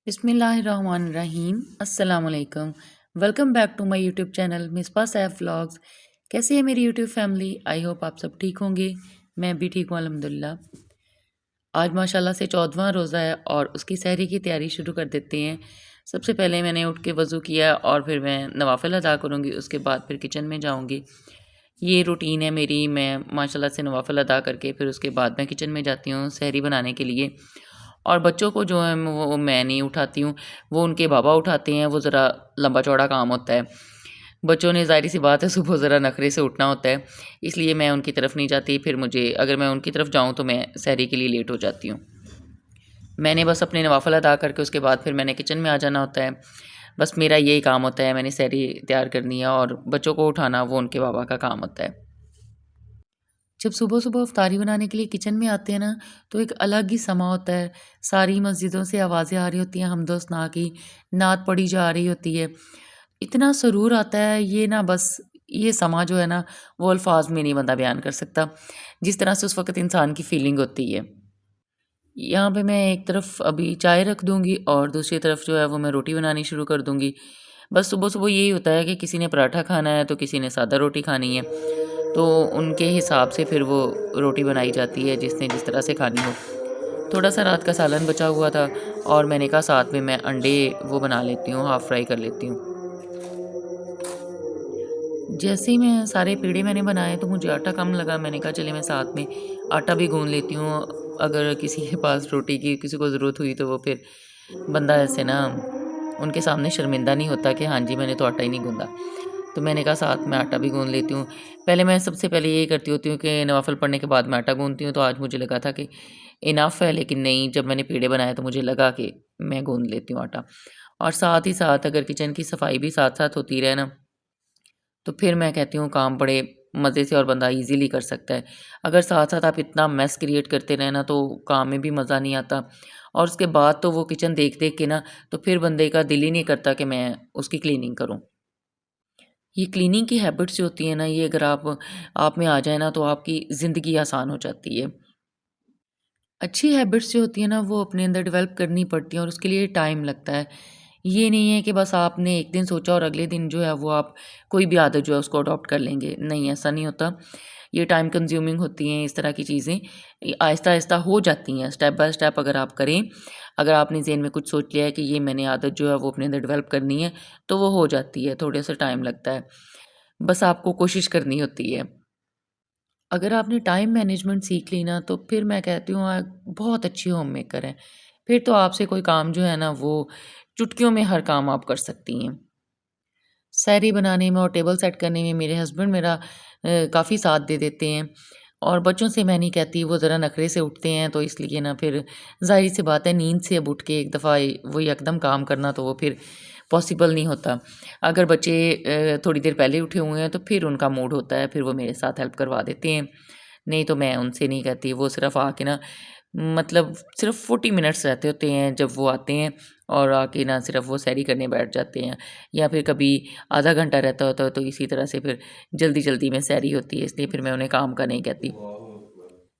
बिस्मिल्लाहिर्रहमानिर्रहीम अस्सलाम वालेकुम। Welcome back to my YouTube channel Misba Saif vlogs. कैसे है मेरी यूट्यूब फैमिली? आई होप आप सब ठीक होंगे। मैं भी ठीक हूँ अल्हम्दुलिल्लाह। आज माशाल्लाह से 14वां रोज़ा है और उसकी सहरी की तैयारी शुरू कर देते हैं। सबसे पहले मैंने उठ के वज़ू किया और फिर मैं नवाफ़िल अदा करूँगी, उसके बाद फिर किचन में जाऊँगी। ये रूटीन है मेरी। मैं माशाल्लाह से नवाफ़िल अदा करके फिर उसके बाद मैं किचन में जाती हूँ सहरी बनाने के लिए। और बच्चों को जो है वो मैं नहीं उठाती हूँ, वो उनके बाबा उठाते हैं। वो ज़रा लंबा चौड़ा काम होता है। बच्चों ने ज़ाहिर-सी बात है सुबह ज़रा नखरे से उठना होता है, इसलिए मैं उनकी तरफ नहीं जाती। फिर मुझे अगर मैं उनकी तरफ जाऊँ तो मैं सहरी के लिए लेट हो जाती हूँ। मैंने बस अपने नवाफ़िल अदा करके उसके बाद फिर मैंने किचन में आ जाना होता है। बस मेरा यही काम होता है, मैंने सहरी तैयार करनी है और बच्चों को उठाना वो उनके बाबा का काम होता है। जब सुबह-सुबह इफ्तारी बनाने के लिए किचन में आते हैं ना, तो एक अलग ही समा होता है। सारी मस्जिदों से आवाज़ें आ रही होती हैं हम्दो सना की, नात पढ़ी जा रही होती है। इतना सुरूर आता है, ये ना बस ये समा जो है ना, वो अल्फ़ाज़ में नहीं बंदा बयान कर सकता, जिस तरह से उस वक़्त इंसान की फ़ीलिंग होती है। यहाँ पे मैं एक तरफ अभी चाय रख दूँगी और दूसरी तरफ जो है वो मैं रोटी बनानी शुरू कर दूँगी। बस सुबह-सुबह यही होता है कि किसी ने पराठा खाना है तो किसी ने सादा रोटी खानी है। तो उनके हिसाब से फिर वो रोटी बनाई जाती है जिसने जिस तरह से खानी हो। थोड़ा-सा रात का सालन बचा हुआ था और मैंने कहा साथ में मैं अंडे वो बना लेती हूँ, हाफ़ फ्राई कर लेती हूँ। जैसे ही मैं सारे पेड़े मैंने बनाए तो मुझे आटा कम लगा, मैंने कहा चलिए मैं साथ में आटा भी गूँध लेती हूँ। अगर किसी के पास रोटी की किसी को ज़रूरत हुई तो वो फिर बंदा ऐसे ना उनके सामने शर्मिंदा नहीं होता कि हाँ जी, मैंने तो आटा ही नहीं गूँधा। तो मैंने कहा साथ में आटा भी गूँध लेती हूँ। पहले मैं सबसे पहले यही करती होती हूँ कि नवाफ़िल पढ़ने के बाद मैं आटा गूँधती हूँ, तो आज मुझे लगा था कि इनफ़ है, लेकिन नहीं, जब मैंने पेड़े बनाए तो मुझे लगा कि मैं गूँध लेती हूँ आटा। और साथ ही साथ अगर किचन की सफाई भी साथ-साथ होती रहे ना, तो फिर मैं कहती हूँ काम बड़े मज़े से और बंदा ईज़िली कर सकता है। अगर साथ-साथ आप इतना मेस क्रिएट करते रहें ना तो काम में भी मज़ा नहीं आता और उसके बाद तो वो किचन देख-देख के ना तो फिर बंदे का दिल ही नहीं करता कि मैं उसकी क्लीनिंग करूँ। ये क्लीनिंग की हैबिट्स जो होती हैं ना, ये अगर आप में आ जाए ना तो आपकी ज़िंदगी आसान हो जाती है। अच्छी हैबिट्स जो होती हैं ना वो अपने अंदर डेवलप करनी पड़ती हैं और उसके लिए टाइम लगता है। ये नहीं है कि बस आपने एक दिन सोचा और अगले दिन जो है वो आप कोई भी आदत जो है उसको अडॉप्ट कर लेंगे। नहीं, ऐसा नहीं होता। ये टाइम कंज्यूमिंग होती हैं इस तरह की चीज़ें। ये आहिस्ता-आहिस्ता हो जाती हैं, स्टेप बाय स्टेप अगर आप करें। अगर आपने ज़हन में कुछ सोच लिया है कि ये मैंने आदत जो है वो अपने अंदर डेवलप करनी है, तो वो हो जाती है, थोड़ा-सा टाइम लगता है। बस आपको कोशिश करनी होती है। अगर आपने टाइम मैनेजमेंट सीख ली ना तो फिर मैं कहती हूँ आप बहुत अच्छी होम मेकर हैं। फिर तो आपसे कोई काम जो है ना वो चुटकियों में हर काम आप कर सकती हैं। सहरी बनाने में और टेबल सेट करने में मेरे हस्बैंड मेरा काफ़ी साथ दे देते हैं और बच्चों से मैं नहीं कहती, वो ज़रा नखरे से उठते हैं तो इसलिए ना फिर ज़ाहिर-सी बात है नींद से अब उठ के एक दफ़ा वो यकदम काम करना तो वो फिर पॉसिबल नहीं होता। अगर बच्चे थोड़ी देर पहले उठे हुए हैं तो फिर उनका मूड होता है, फिर वो मेरे साथ हेल्प करवा देते हैं। नहीं तो मैं उनसे नहीं कहती, वो सिर्फ़ आके ना मतलब सिर्फ़ 40 मिनट्स रहते होते हैं जब वो आते हैं और आके ना सिर्फ़ वो सैरी करने बैठ जाते हैं या फिर कभी आधा घंटा रहता होता है तो इसी तरह से फिर जल्दी-जल्दी में सैरी होती है, इसलिए फिर मैं उन्हें काम का नहीं कहती।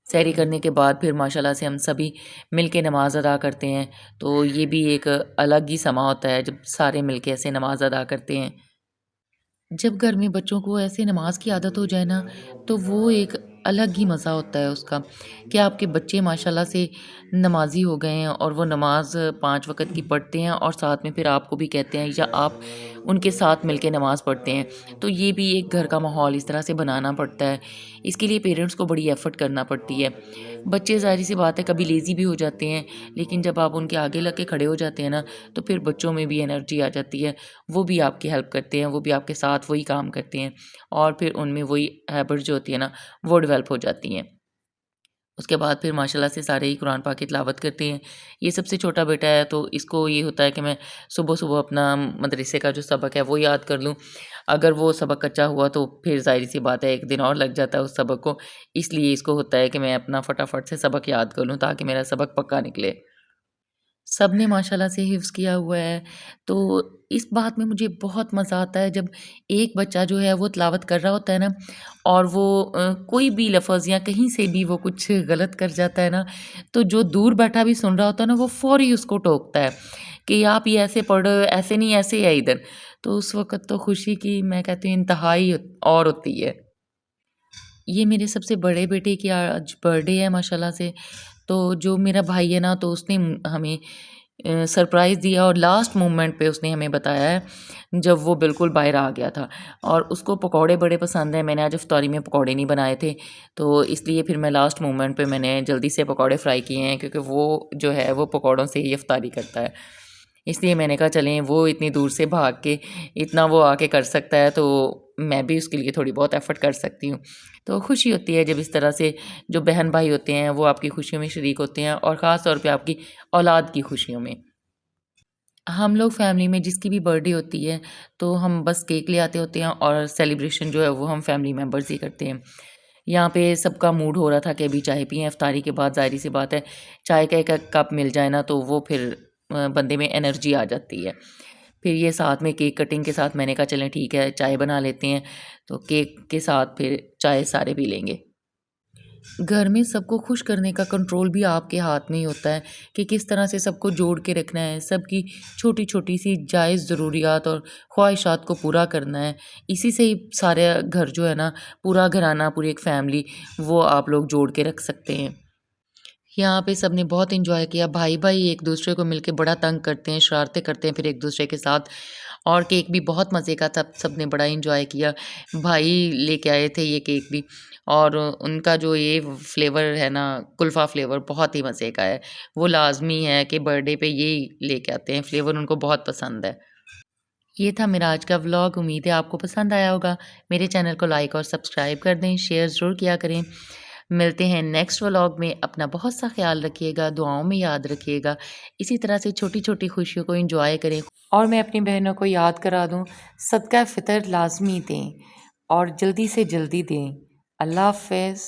सैरी करने के बाद फिर माशाल्लाह से हम सभी मिल के नमाज़ अदा करते हैं, तो ये भी एक अलग ही समा होता है जब सारे मिल के ऐसे नमाज़ अदा करते हैं। जब घर में बच्चों को ऐसे नमाज की आदत हो जाए ना, तो वो एक अलग ही मज़ा होता है उसका, कि आपके बच्चे माशाल्लाह से नमाज़ी हो गए हैं और वो नमाज़ 5 वक़्त की पढ़ते हैं और साथ में फिर आपको भी कहते हैं या आप उनके साथ मिलके नमाज़ पढ़ते हैं। तो ये भी एक घर का माहौल इस तरह से बनाना पड़ता है। इसके लिए पेरेंट्स को बड़ी एफ़र्ट करना पड़ती है। बच्चे ज़ाहिर-सी बात है कभी लेज़ी भी हो जाते हैं, लेकिन जब आप उनके आगे लग के खड़े हो जाते हैं ना, तो फिर बच्चों में भी एनर्जी आ जाती है। वो भी आपकी हेल्प करते हैं, वो भी आपके साथ वही काम करते हैं और फिर उनमें वही हैबिट जो होती है ना, वो डेवलप हो जाती हैं। उसके बाद फिर माशाल्लाह से सारे ही कुरान पाक की तिलावत करते हैं। ये सबसे छोटा बेटा है तो इसको ये होता है कि मैं सुबह-सुबह अपना मदरसे का जो सबक है वो याद कर लूँ। अगर वो सबक कच्चा हुआ तो फिर ज़ाहिर-सी बात है 1 दिन और लग जाता है उस सबक को। इसलिए इसको होता है कि मैं अपना फटाफट से सबक याद कर लूँ ताकि मेरा सबक पक्का निकले। सबने माशाल्लाह से हिफ़्ज़ किया हुआ है, तो इस बात में मुझे बहुत मज़ा आता है जब एक बच्चा जो है वो तिलावत कर रहा होता है ना और वो कोई भी लफ़्ज़ या कहीं से भी वो कुछ गलत कर जाता है ना, तो जो दूर बैठा भी सुन रहा होता है ना, वो फ़ौरी उसको टोकता है कि आप ये ऐसे पढ़ो, ऐसे नहीं ऐसे है इधर। तो उस वक़्त तो खुशी की मैं कहती हूँ इंतहा ही और होती है। ये मेरे सबसे बड़े बेटे की आज बर्थडे है माशाल्लाह से, तो जो मेरा भाई है ना तो उसने हमें सरप्राइज़ दिया और लास्ट मोमेंट पे उसने हमें बताया है, जब वो बिल्कुल बाहर आ गया था और उसको पकौड़े बड़े पसंद हैं। मैंने आज इफ्तारी में पकौड़े नहीं बनाए थे, तो इसलिए फिर मैं लास्ट मोमेंट पे मैंने जल्दी से पकौड़े फ्राई किए हैं क्योंकि वो जो है वो पकौड़ों से ही इफ्तारी करता है। इसलिए मैंने कहा चलें वो इतनी दूर से भाग के इतना वो आके कर सकता है तो मैं भी उसके लिए थोड़ी बहुत एफ़र्ट कर सकती हूँ। तो खुशी होती है जब इस तरह से जो बहन-भाई होते हैं वो आपकी खुशियों में शरीक होते हैं और ख़ास तौर पे आपकी औलाद की खुशियों में। हम लोग फैमिली में जिसकी भी बर्थडे होती है तो हम बस केक ले आते होते हैं और सेलिब्रेशन जो है वो हम फैमिली मेंबर्स ही करते हैं। यहाँ पे सबका मूड हो रहा था कि अभी चाय पिएँ इफ्तारी के बाद, ज़ाहिर-सी बात है चाय का एक कप मिल जाए ना तो वो फिर बंदे में एनर्जी आ जाती है। फिर ये साथ में केक कटिंग के साथ मैंने कहा चलें ठीक है चाय बना लेते हैं, तो केक के साथ फिर चाय सारे पी लेंगे। घर में सबको खुश करने का कंट्रोल भी आपके हाथ में ही होता है कि किस तरह से सबको जोड़ के रखना है, सबकी छोटी-छोटी सी जायज़ ज़रूरियात और ख़्वाहिशात को पूरा करना है। इसी से ही सारे घर जो है ना, पूरा घराना, पूरी एक फैमिली वो आप लोग जोड़ के रख सकते हैं। यहाँ पे सबने बहुत एन्जॉय किया, भाई-भाई एक-दूसरे को मिलके बड़ा तंग करते हैं, शरारतें करते हैं फिर एक-दूसरे के साथ और केक भी बहुत मज़े का था, सबने बड़ा एन्जॉय किया। भाई लेके आए थे ये केक भी और उनका जो ये फ्लेवर है ना, कुल्फ़ा फ्लेवर बहुत ही मज़े का है। वो लाज़मी है कि बर्थडे पे यही लेके आते हैं, फ्लेवर उनको बहुत पसंद है। ये था मेरा आज का व्लॉग, उम्मीद है आपको पसंद आया होगा। मेरे चैनल को लाइक और सब्सक्राइब कर दें, शेयर ज़रूर किया करें। मिलते हैं नेक्स्ट व्लॉग में, अपना बहुत सा ख़्याल रखिएगा, दुआओं में याद रखिएगा। इसी तरह से छोटी-छोटी खुशियों को एंजॉय करें और मैं अपनी बहनों को याद करा दूँ, सदका फ़ितर लाज़मी दें और जल्दी से जल्दी दें। अल्लाह हाफ़िज़।